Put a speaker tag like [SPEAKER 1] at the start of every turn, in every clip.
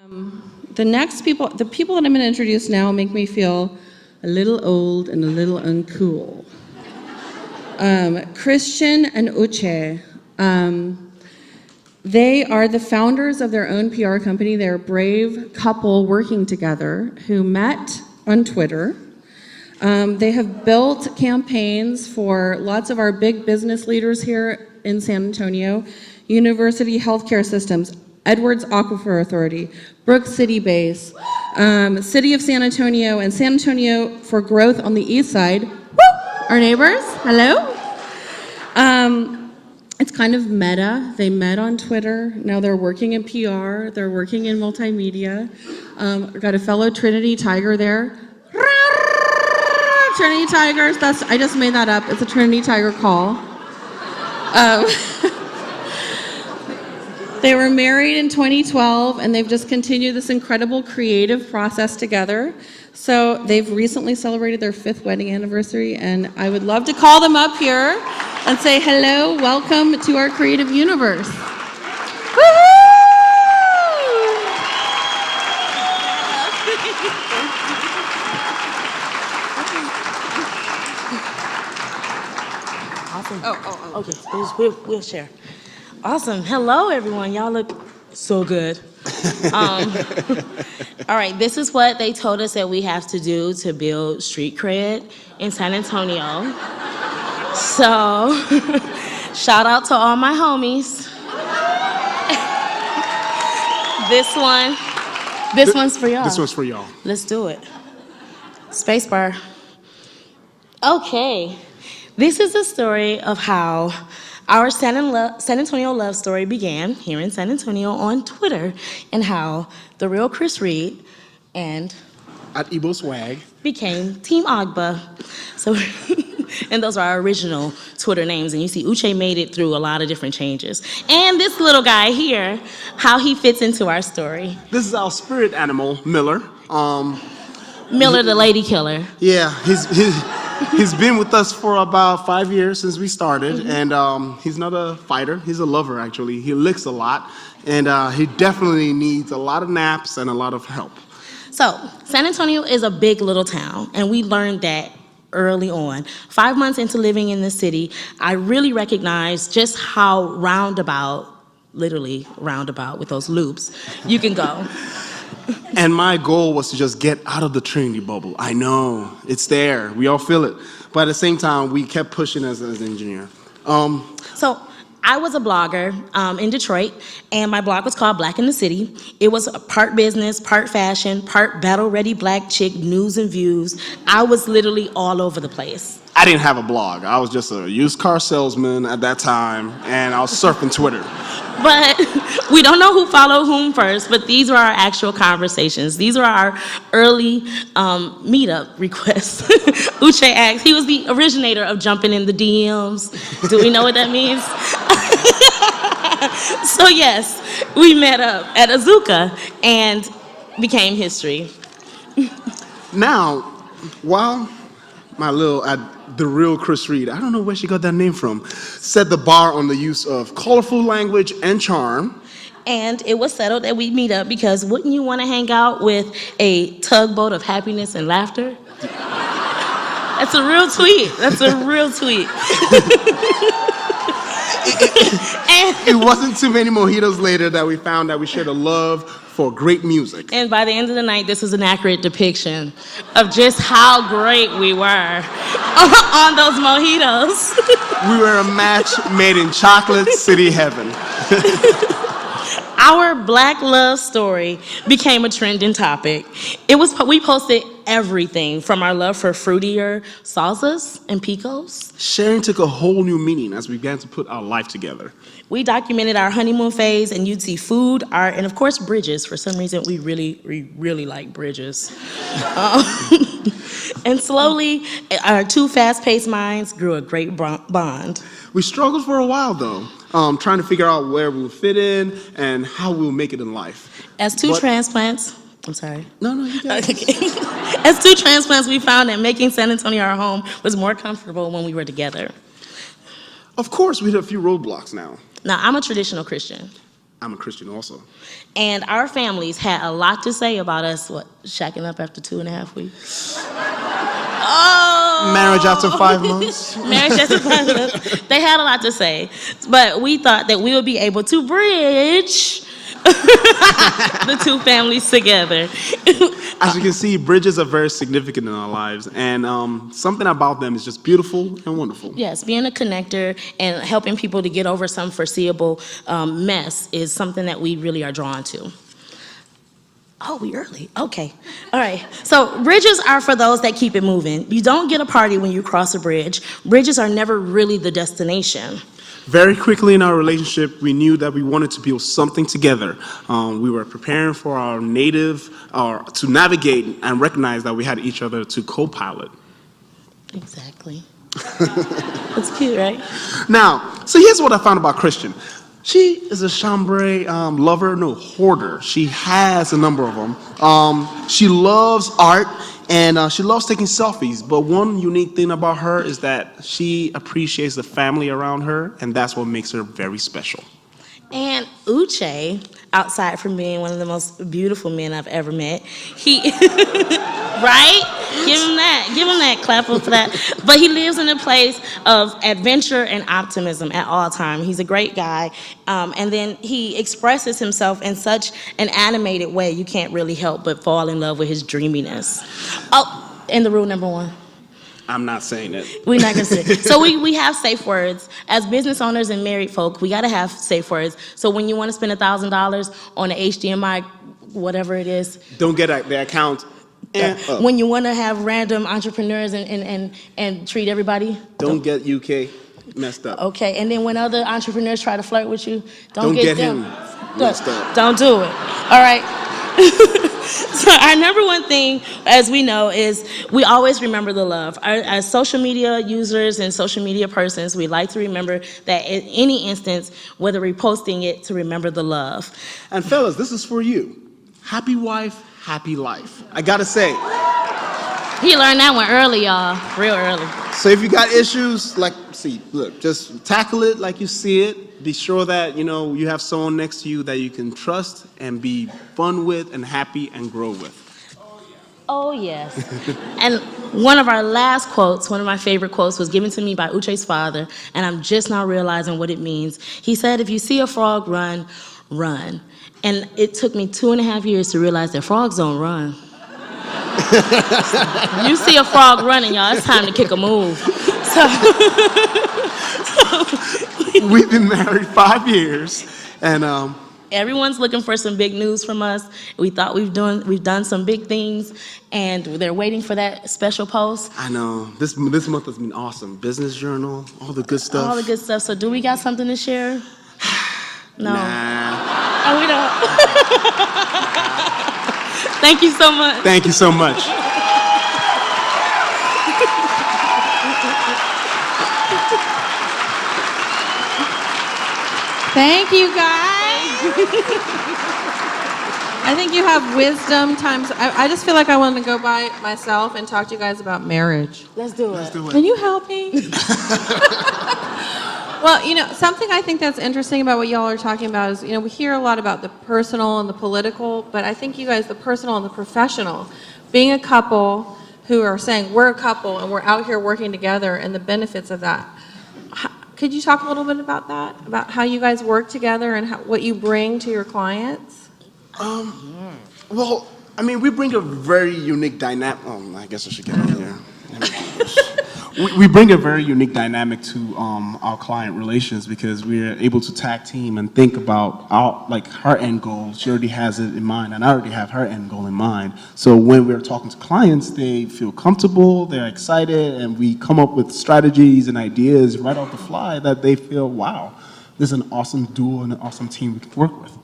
[SPEAKER 1] The people that I'm going to introduce now make me feel a little old and a little uncool. Christian and Uche. They are the founders of their own PR company. They're a brave couple working together who met on Twitter. They have built campaigns for lots of our big business leaders here in San Antonio, University Healthcare Systems, Edwards Aquifer Authority, Brooks City Base, City of San Antonio, and San Antonio for Growth on the East Side. Woo! Our neighbors, hello. It's kind of meta. They met on Twitter. Now they're working in PR. They're working in multimedia. I've got a fellow Trinity Tiger there. Trinity Tigers. I just made that up. It's a Trinity Tiger call. They were married in 2012, and they've just continued this incredible creative process together. So they've recently celebrated their 5th wedding anniversary, and I would love to call them up here and say hello, welcome to our creative universe. Woo-hoo!
[SPEAKER 2] Awesome. Okay, we'll share. Awesome. Hello, everyone. Y'all look so good. All right, this is what they told us that we have to do to build street cred in San Antonio. So, shout out to all my homies. This one's for y'all.
[SPEAKER 3] This one's for y'all.
[SPEAKER 2] Let's do it. Spacebar. Okay, this is the story of how our San Antonio love story began here in San Antonio on Twitter, and how the real Chris Reed and
[SPEAKER 3] at Ebo Swag
[SPEAKER 2] became TeamOgba. So, and those are our original Twitter names. And you see Uche made it through a lot of different changes. And this little guy here, how he fits into our story.
[SPEAKER 3] This is our spirit animal, Miller.
[SPEAKER 2] Miller, the lady killer.
[SPEAKER 3] Yeah, he's been with us for about 5 years since we started, and he's not a fighter. He's a lover, actually. He licks a lot, and he definitely needs a lot of naps and a lot of help.
[SPEAKER 2] So, San Antonio is a big little town, and we learned that early on. 5 months into living in the city, I really recognized just how literally roundabout with those loops, you can go.
[SPEAKER 3] And my goal was to just get out of the Trinity bubble. I know, it's there. We all feel it. But at the same time, we kept pushing as an engineer.
[SPEAKER 2] So I was a blogger in Detroit, and my blog was called Black in the City. It was part business, part fashion, part battle-ready black chick news and views. I was literally all over the place.
[SPEAKER 3] I didn't have a blog. I was just a used car salesman at that time, and I was surfing Twitter.
[SPEAKER 2] But we don't know who followed whom first, but these were our actual conversations. These were our early meetup requests. Uche asked, he was the originator of jumping in the DMs. Do we know what that means? So yes, we met up at Azuka and became history.
[SPEAKER 3] Now, while the real Chris Reed, I don't know where she got that name from, set the bar on the use of colorful language and charm.
[SPEAKER 2] And it was settled that we'd meet up because wouldn't you want to hang out with a tugboat of happiness and laughter? That's a real tweet. That's a real tweet.
[SPEAKER 3] It wasn't too many mojitos later that we found that we shared a love for great music.
[SPEAKER 2] And by the end of the night, this was an accurate depiction of just how great we were on those mojitos.
[SPEAKER 3] We were a match made in chocolate city heaven.
[SPEAKER 2] Our Black love story became a trending topic. We posted everything from our love for fruitier salsas and picos.
[SPEAKER 3] Sharing took a whole new meaning as we began to put our life together.
[SPEAKER 2] We documented our honeymoon phase, and you'd see food, art, and of course bridges. For some reason, we really like bridges. And slowly, our two fast-paced minds grew a great bond.
[SPEAKER 3] We struggled for a while, though, trying to figure out where we'll fit in and how we'll make it in life.
[SPEAKER 2] As two transplants, I'm sorry.
[SPEAKER 3] No, you got it.
[SPEAKER 2] As two transplants, we found that making San Antonio our home was more comfortable when we were together.
[SPEAKER 3] Of course, we hit a few roadblocks now.
[SPEAKER 2] Now, I'm a traditional Christian.
[SPEAKER 3] I'm a Christian also.
[SPEAKER 2] And our families had a lot to say about us, shacking up after 2.5 weeks. Oh!
[SPEAKER 3] Marriage after 5 months.
[SPEAKER 2] Marriage after 5 months. They had a lot to say. But we thought that we would be able to bridge the two families together.
[SPEAKER 3] As you can see, bridges are very significant in our lives, and something about them is just beautiful and wonderful.
[SPEAKER 2] Yes, being a connector and helping people to get over some foreseeable mess is something that we really are drawn to. Oh, we early. Okay. All right. So bridges are for those that keep it moving. You don't get a party when you cross a bridge. Bridges are never really the destination.
[SPEAKER 3] Very quickly in our relationship, we knew that we wanted to build something together. We were preparing for our to navigate and recognize that we had each other to co-pilot.
[SPEAKER 2] Exactly. That's cute, right?
[SPEAKER 3] Now, so here's what I found about Christian. She is a chambray lover, no, hoarder. She has a number of them. She loves art, and she loves taking selfies. But one unique thing about her is that she appreciates the family around her, and that's what makes her very special.
[SPEAKER 2] And Uche, outside from being one of the most beautiful men I've ever met, he, right? Give him that, clap up for that. But he lives in a place of adventure and optimism at all times. He's a great guy. And then he expresses himself in such an animated way, you can't really help but fall in love with his dreaminess. Oh, and the rule number 1.
[SPEAKER 3] I'm not saying it.
[SPEAKER 2] We're not gonna say it. So we have safe words. As business owners and married folk, we gotta have safe words. So when you wanna spend $1,000 on an HDMI, whatever it is.
[SPEAKER 3] Don't get the account.
[SPEAKER 2] When you wanna have random entrepreneurs and treat everybody.
[SPEAKER 3] Don't get UK messed up.
[SPEAKER 2] Okay, and then when other entrepreneurs try to flirt with you,
[SPEAKER 3] Don't get him messed up.
[SPEAKER 2] Don't do it. All right. So our number one thing, as we know, is we always remember the love. As social media users and social media persons, we like to remember that in any instance, whether we're posting it, to remember the love.
[SPEAKER 3] And fellas, this is for you. Happy wife, happy life. I gotta say.
[SPEAKER 2] He learned that one early, y'all, real early.
[SPEAKER 3] So if you got issues, just tackle it like you see it. Be sure that, you have someone next to you that you can trust and be fun with and happy and grow with.
[SPEAKER 2] Oh, yes. And one of our last quotes, one of my favorite quotes, was given to me by Uche's father, and I'm just now realizing what it means. He said, if you see a frog run, run. And it took me 2.5 years to realize that frogs don't run. You see a frog running, y'all, it's time to kick a move.
[SPEAKER 3] We've been married 5 years, and
[SPEAKER 2] everyone's looking for some big news from us. We thought we've done some big things, and they're waiting for that special post.
[SPEAKER 3] I know this month has been awesome. Business journal, all the good stuff.
[SPEAKER 2] All the good stuff. So, do we got something to share? No.
[SPEAKER 3] Nah.
[SPEAKER 2] Oh, we don't. Thank you so much.
[SPEAKER 3] Thank you so much.
[SPEAKER 1] Thank you, guys. I think you have wisdom times. I just feel like I want to go by myself and talk to you guys about marriage.
[SPEAKER 2] Let's do it.
[SPEAKER 1] Can you help me? Well, something I think that's interesting about what y'all are talking about is, we hear a lot about the personal and the political, but I think you guys, the personal and the professional, being a couple who are saying we're a couple and we're out here working together and the benefits of that. Could you talk a little bit about that? About how you guys work together and what you bring to your clients?
[SPEAKER 3] Well, we bring a very unique dynamic. I guess I should get on here. We bring a very unique dynamic to our client relations because we're able to tag team and think about her end goal. She already has it in mind, and I already have her end goal in mind. So when we're talking to clients, they feel comfortable, they're excited, and we come up with strategies and ideas right off the fly that they feel, wow, this is an awesome duo and an awesome team we can work with.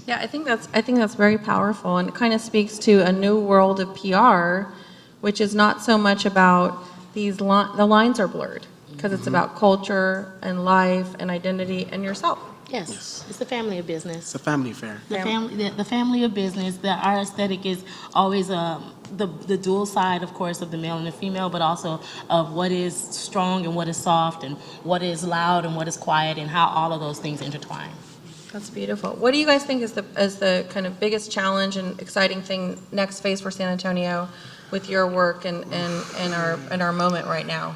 [SPEAKER 1] Yeah, I think that's very powerful, and it kind of speaks to a new world of PR, which is not so much about the lines are blurred because it's about culture and life and identity and yourself.
[SPEAKER 2] Yes, it's a family of business.
[SPEAKER 3] It's a family affair.
[SPEAKER 2] The family of business. Our aesthetic is always the dual side, of course, of the male and the female, but also of what is strong and what is soft, and what is loud and what is quiet, and how all of those things intertwine.
[SPEAKER 1] That's beautiful. What do you guys think is the kind of biggest challenge and exciting thing next phase for San Antonio with your work and our moment right now?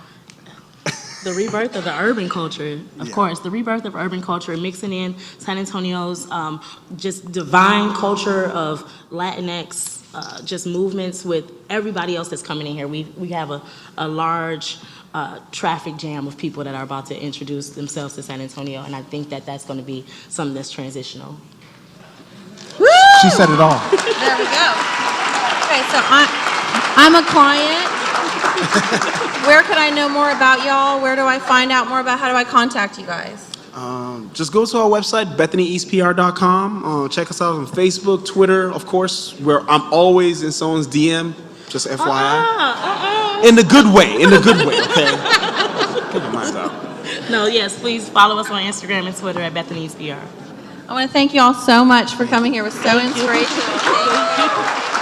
[SPEAKER 2] The rebirth of the urban culture, of course, the rebirth of urban culture, mixing in San Antonio's just divine culture of Latinx, just movements with everybody else that's coming in here. We have a large traffic jam of people that are about to introduce themselves to San Antonio, and I think that that's going to be something that's transitional.
[SPEAKER 1] Woo!
[SPEAKER 3] She said it all.
[SPEAKER 1] There we go. Okay, so I'm a client. Where can I know more about y'all? Where do I find out more about? How do I contact you guys?
[SPEAKER 3] Just go to our website, BethanyEastPR.com. Check us out on Facebook, Twitter, of course, where I'm always in someone's DM, just FYI. In the good way, okay? Get your minds out.
[SPEAKER 2] No, yes, please follow us on Instagram and Twitter at Bethany'sPR.
[SPEAKER 1] I want to thank you all so much for coming here. It was so inspirational. Thank you.